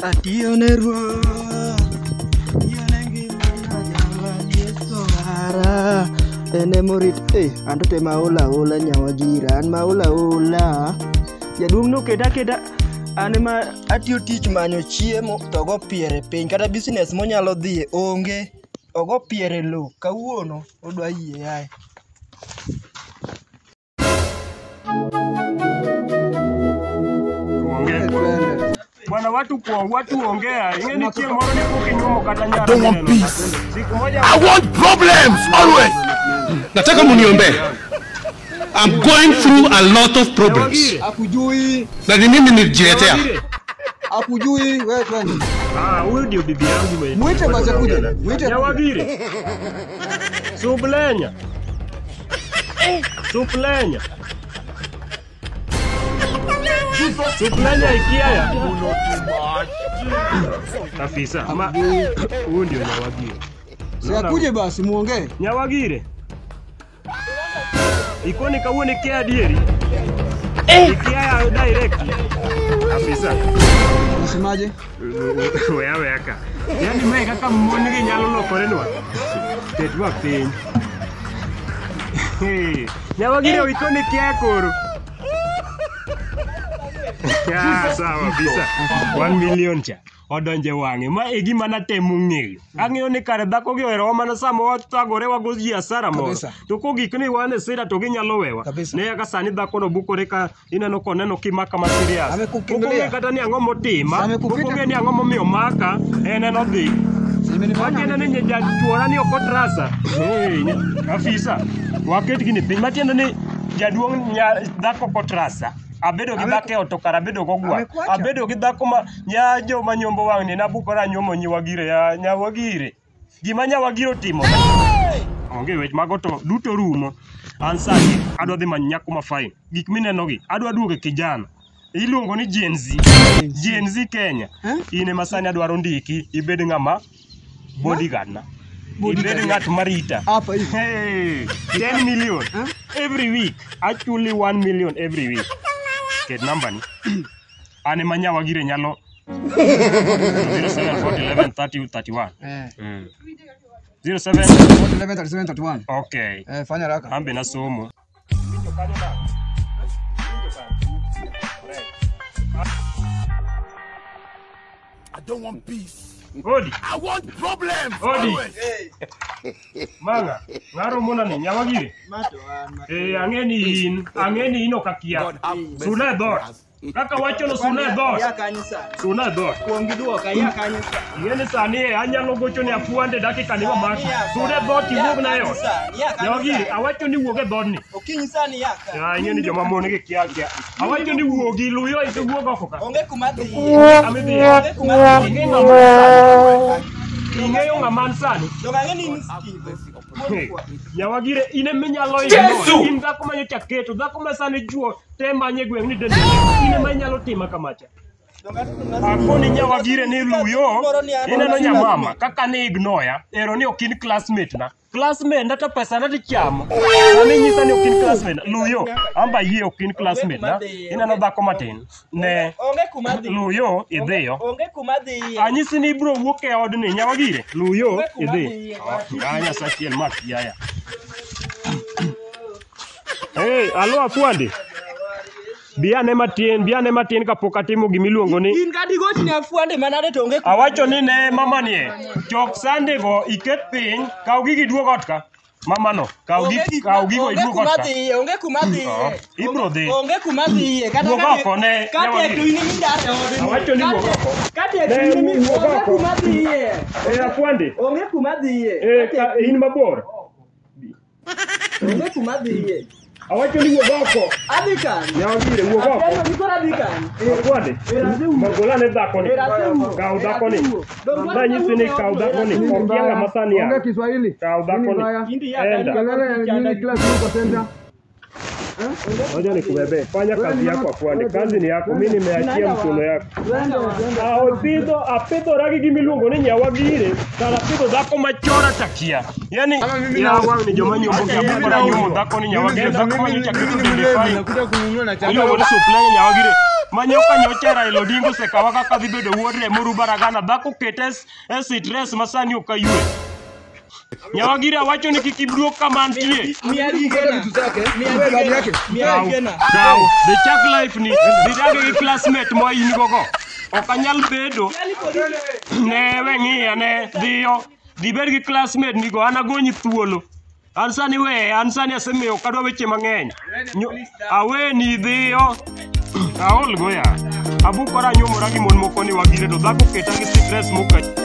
Atione ruo, yonengi mana jawa Yesu ara. Ene morit, ando te maula nyawagira, an maula. Jaduong no keda, ane ma atiyo tich manyo chiemo, to go piere piny, kata business monyalo dhie, onge, ogo piere lo, kawuono, odwa yie yae. Bwana watu ongea, ingeni chieng moro ni kukinyumo kata nyara. I don't want peace. I want problems always. Nataka muniombe. I'm going through a lot of problems. Akujui. Na ni mimi nilijiletea. Akujui, wewe twende. Huyu ndio bibi yangu wewe. Muite basi kuja. Muite. Nyawagire. Sublenya. Suplanya ikiaya. Afisa, huyu ndio Nyawagire. Sikuje basi muongee. Nyawagire. Ikoni kawone kia dieri. Ikiaya direct. Afisa. Unasemaje? Wewe aka. Yaani mimi kaka mmonige nyalo lokore nwa. Tetwa piny. Nyawagire ikoni kia koro. Sawa bisa 1 million cha odonje wange ma e gima natemo ng'eyo ang'eyo ni kare dhako gi ohero mana samo watagore wago ji asara moro to kogik ni wane sira to ginyalo wewa ne kaka sani dhako no bukore ka ineno koneno kimaka ma serious kokong'e kata ni ang'o motima kokong'e ni ang'o momiyo maka en dhi matiende ni jachuora ni ok otrasa afisa waket gini piny matiende ni jaduong' dhako ok otrasa abedo gi dhako oto kara abedo go gwa abedo gi dhako ma nyajo manyombo wang' ni nabukora nyuomo Nyawagire ya Nyawagire gima Nyawagire otimo onge wech mago to duto rumo an sani adwa dhi manyo nyako ma fine gik mineno gi adwa duogo kijana iluongo ni Gen Z Kenya ine masani adwaro ndiki ibed ng'ama bodyguard na ibed ng'at marita 10 million every week actually 1 million every week Get number ni ane ma Nyawagire nyalo 0740113031 0740113031 okay fanya haraka ambe na somo I don't want peace. Odi I want problems. Odi Manga ngaro mona ni Nyawagire ang'eni in okakia sune dot kaka wacho no sune dot kuongi duoka ya kanisa ing'eni sani anyalo gocho ni afuande dakika ni mamaki sune dot iwuog na yo Nyawagire awacho ni wuog e dot ni okinyi sani yaka ing'eni joma mon gi kia awacho ni wuogi luyo iwuog oko ka onge kuma dhi amidhi ing'eyo ng'aman sani ng'ang'eni miskido Nyawagire ine minyalo ignore in dhako manyocha keto dhako ma sani juo te manye gweng' ni dende ine manyalo tima kamacha akoni Nyawagire ni luyo ineno nyamama kaka ni ignoya ero ni okin classmate na to pesa na tichamo ani nyisa ni okin classmate luyo amba yie okin classmate na ineno dhako matin ne luyo idhiyo anyisi ni ibro wuok e od ni Nyawagire luyo idhi anya sachiel mak yaya alo afuande biane matin kapok atimo gimiluongo ni in kadi goti ni afuande manade to onge awacho ni ne mama ni chok sande go iket piny kaw gigi duog ot ka mama no kaw gigo iduog ot ka onge kuma dhi ibro dhi onge kuma dhi kata oko ne to in mindare ode awacho ni wuog oko kata to in onge kuma dhi afuande onge kuma dhi in mabor onge kuma dhi awacho ni wuog oko adhi kan Nyawagire wuog oko ateno gikora adhi kan afuande magolane dhako ni kaw dhako ni nanyisi ni kaw dhako ni okianga masani ya Kiswahili kaw dhako ni enda Ngoja nikubebe, fanya kazi yako afuande, kazi ni yako, mimi nimeachia mkono yako. Apidho ragi gimiluongo ni Nyawagire, kala apidho dhako machora takia. Yani wang ni joma nyombo kia bukora nyombo dhako ni Nyawagire, dhako manyocha kitu dende fai. Iluongo ni Suplenya Nyawagire. manyoka nyocha Raila Odinga osekawa kaka dhi bedo wuod Remo Baragana dhako kete e stress masani ok ayue. Nyawagira wacho ni kik ibruok kama antie. Sawa, the chak life ni didage gi classmate mo in gogo. Ok anyal bedo ne weng'iya ne dhiyo dhi bed gi classmate ni go an agonyi thuolo. An sani asemiyo kadwa weche mang'eny. Aweni dhiyo aol goya. Abukora nyomora gi mon moko ni wagire to dhako keta gi stress moka.